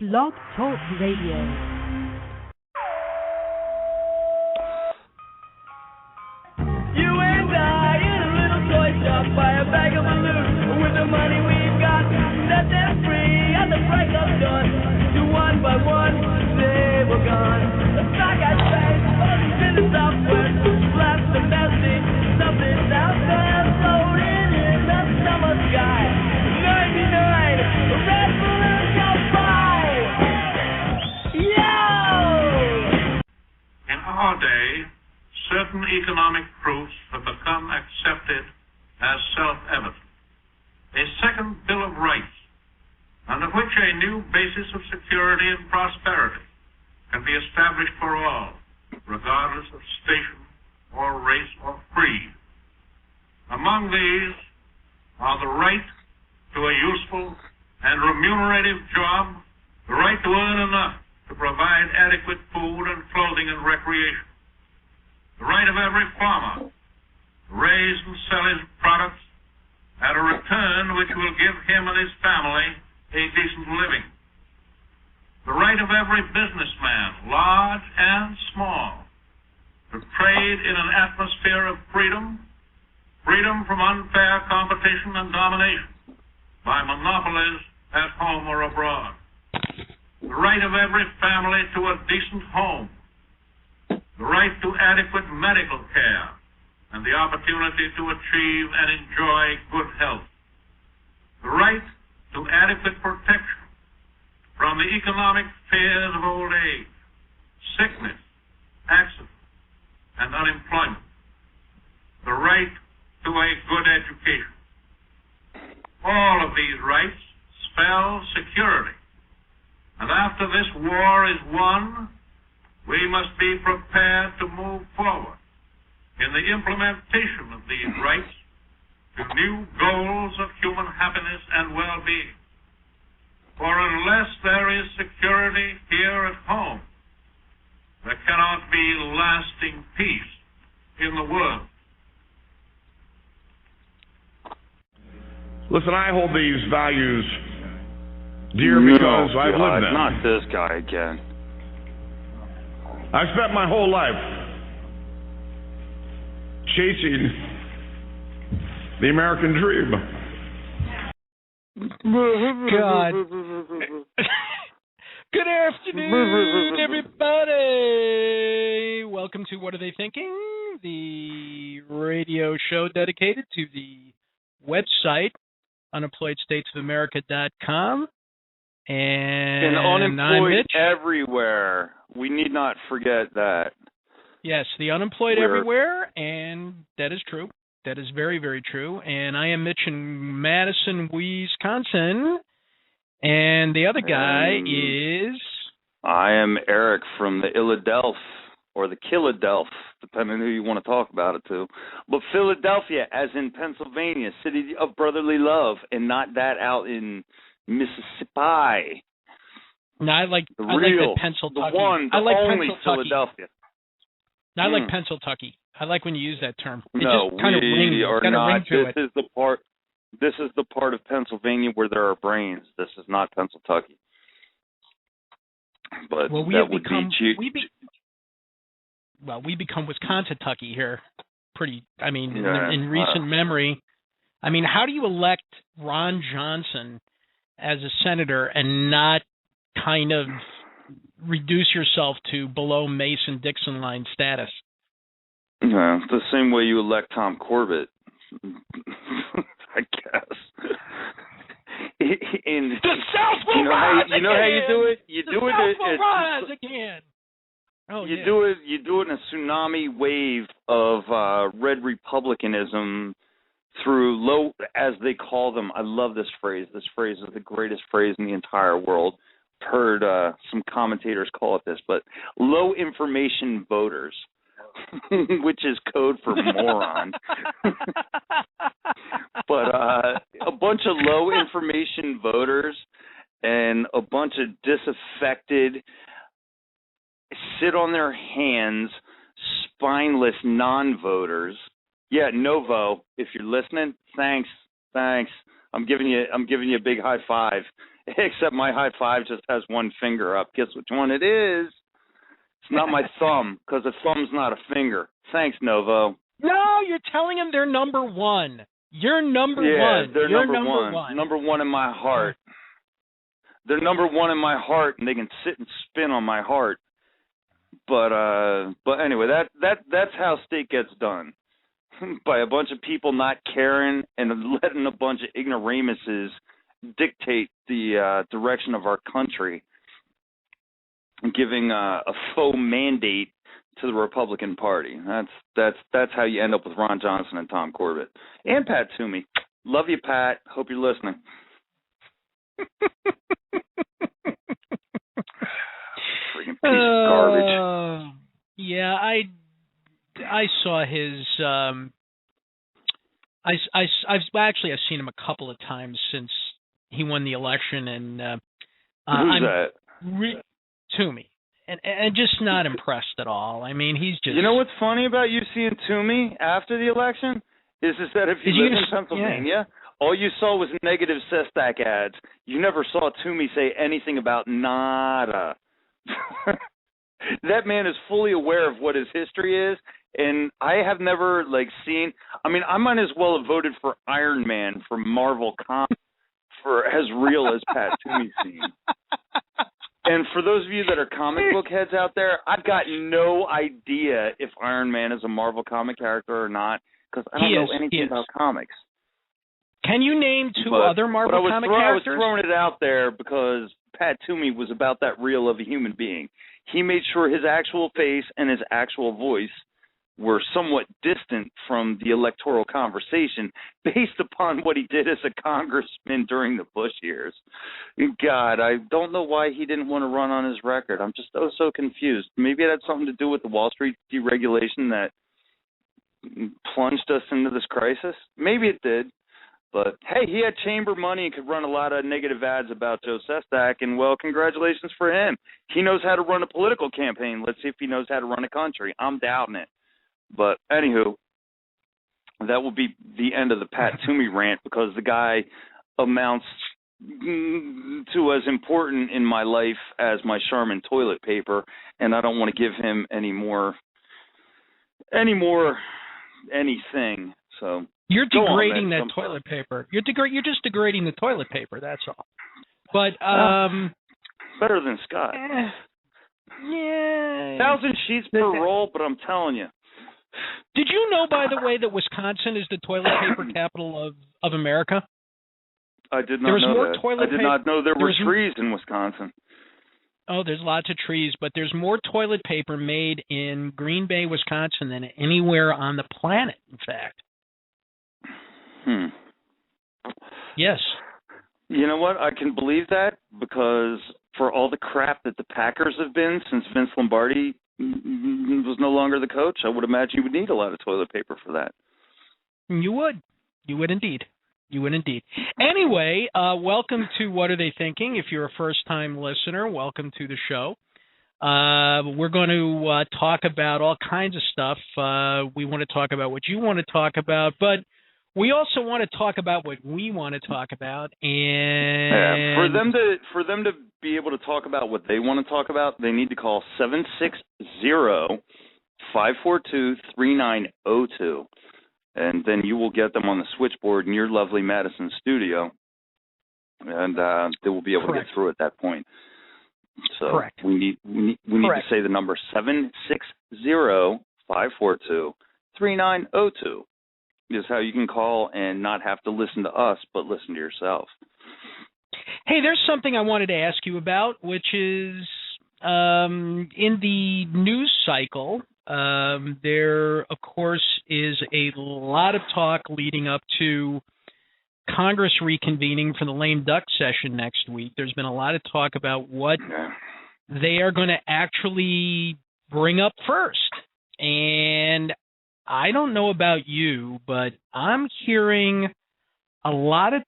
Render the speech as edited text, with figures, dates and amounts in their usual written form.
Blog Talk Radio. You and I in a little toy shop buy a bag of balloons. With the money we've got, set them free at the price of done. To one by one, they were gone. The stock I spent in the southwest, blast and messy. Something's out there floating in the summer sky. 99, the red balloon goes by. Yo! In our day, certain economic proofs have become accepted as self-evident. A second Bill of Rights, under which a new basis of security and prosperity can be established for all, regardless of station or race or creed. Among these are the right to a useful and remunerative job, the right to earn enough to provide adequate food and clothing and recreation, the right of every farmer to raise and sell his products at a return which will give him and his family a decent living, the right of every businessman, large and small, to trade in an atmosphere of freedom, freedom from unfair competition and domination by monopolies at home or abroad, the right of every family to a decent home, the right to adequate medical care, and the opportunity to achieve and enjoy good health, the right to adequate protection from the economic fears of old age, sickness, accident, and unemployment, the right to a good education. All of these rights spell security. And after this war is won, we must be prepared to move forward in the implementation of these rights to new goals of human happiness and well-being. For unless there is security here at home, there cannot be lasting peace in the world. Listen, I hold these values dear because I've lived them. Not this guy again. I've spent my whole life chasing the American dream. God. Good afternoon, everybody. Welcome to What Are They Thinking? The radio show dedicated to the website, unemployedstatesofamerica.com. And unemployed everywhere. We need not forget that. Yes, the unemployed everywhere, and that is true. That is very, very true. And I am Mitch in Madison, Wisconsin. And the other guy is... I am Eric from the Illadelph, or the Killadelph, depending on who you want to talk about it to. But Philadelphia, as in Pennsylvania, city of brotherly love, and not that out in Mississippi. No, I like that Pennsylvania. The one, the only Philadelphia. No, I like Pennsylvania. I like when you use that term. It no, just kind of rings. We are not. Ring to this is the part of Pennsylvania where there are brains. This is not Pennsylvania. But well, we become Wisconsin here. Pretty. I mean, yeah, in recent memory. I mean, how do you elect Ron Johnson as a senator and not kind of reduce yourself to below Mason-Dixon line status? Yeah, the same way you elect Tom Corbett, I guess. The South will rise again! You know how you do it? You do it. The South will rise again! Oh, you do it in a tsunami wave of red republicanism through low, as they call them. I love this phrase. This phrase is the greatest phrase in the entire world. I've heard some commentators call it this, but low information voters, which is code for moron. But a bunch of low information voters and a bunch of disaffected, sit on their hands, spineless non-voters. Yeah, Novo, if you're listening, thanks. I'm giving you a big high five. Except my high five just has one finger up. Guess which one it is? It's not my thumb, because a thumb's not a finger. Thanks, Novo. No, you're telling them they're number one. You're number yeah, one. They're you're number one. Number one in my heart. They're number one in my heart, and they can sit and spin on my heart. But anyway, that's how state gets done. By a bunch of people not caring and letting a bunch of ignoramuses dictate the direction of our country, giving a faux mandate to the Republican Party. That's how you end up with Ron Johnson and Tom Corbett and Pat Toomey. Love you, Pat. Hope you're listening. Freaking piece of garbage. Yeah, I saw his. I've seen him a couple of times since he won the election, and who's that? Toomey, and just not impressed at all. I mean, he's just. You know what's funny about you seeing Toomey after the election is that if you live in Pennsylvania, all you saw was negative Sestak ads. You never saw Toomey say anything about nada. That man is fully aware of what his history is, and I have never seen. I mean, I might as well have voted for Iron Man from Marvel Comics for as real as Pat Toomey seemed. And for those of you that are comic book heads out there, I've got no idea if Iron Man is a Marvel comic character or not, because I don't know anything about comics. Can you name two other Marvel comic characters? I was throwing it out there because Pat Toomey was about that real of a human being. He made sure his actual face and his actual voice were somewhat distant from the electoral conversation based upon what he did as a congressman during the Bush years. God, I don't know why he didn't want to run on his record. I'm just so confused. Maybe it had something to do with the Wall Street deregulation that plunged us into this crisis. Maybe it did. But, hey, he had chamber money and could run a lot of negative ads about Joe Sestak, and, well, congratulations for him. He knows how to run a political campaign. Let's see if he knows how to run a country. I'm doubting it. But, anywho, that will be the end of the Pat Toomey rant because the guy amounts to as important in my life as my Charmin toilet paper, and I don't want to give him any more anything, so... You're degrading that toilet paper. You're just degrading the toilet paper. That's all. But better than Scott. Yeah. 1,000 sheets per roll, but I'm telling you. Did you know, by the way, that Wisconsin is the toilet paper capital of America? I did not know that. I did not know there were trees in Wisconsin. Oh, there's lots of trees, but there's more toilet paper made in Green Bay, Wisconsin than anywhere on the planet, in fact. Yes. You know what? I can believe that because for all the crap that the Packers have been since Vince Lombardi was no longer the coach, I would imagine you would need a lot of toilet paper for that. You would. You would indeed. You would indeed. Anyway, welcome to What Are They Thinking? If you're a first-time listener, welcome to the show. We're going to talk about all kinds of stuff. We want to talk about what you want to talk about, but we also want to talk about what we want to talk about. And for them to be able to talk about what they want to talk about, they need to call 760-542-3902. And then you will get them on the switchboard in your lovely Madison studio, and they will be able to get through at that point. So Correct. we need to say the number 760-542-3902 is how you can call and not have to listen to us, but listen to yourself. Hey, there's something I wanted to ask you about, which is in the news cycle. There, of course, is a lot of talk leading up to Congress reconvening for the lame duck session next week. There's been a lot of talk about what they are going to actually bring up first. And I don't know about you, but I'm hearing a lot of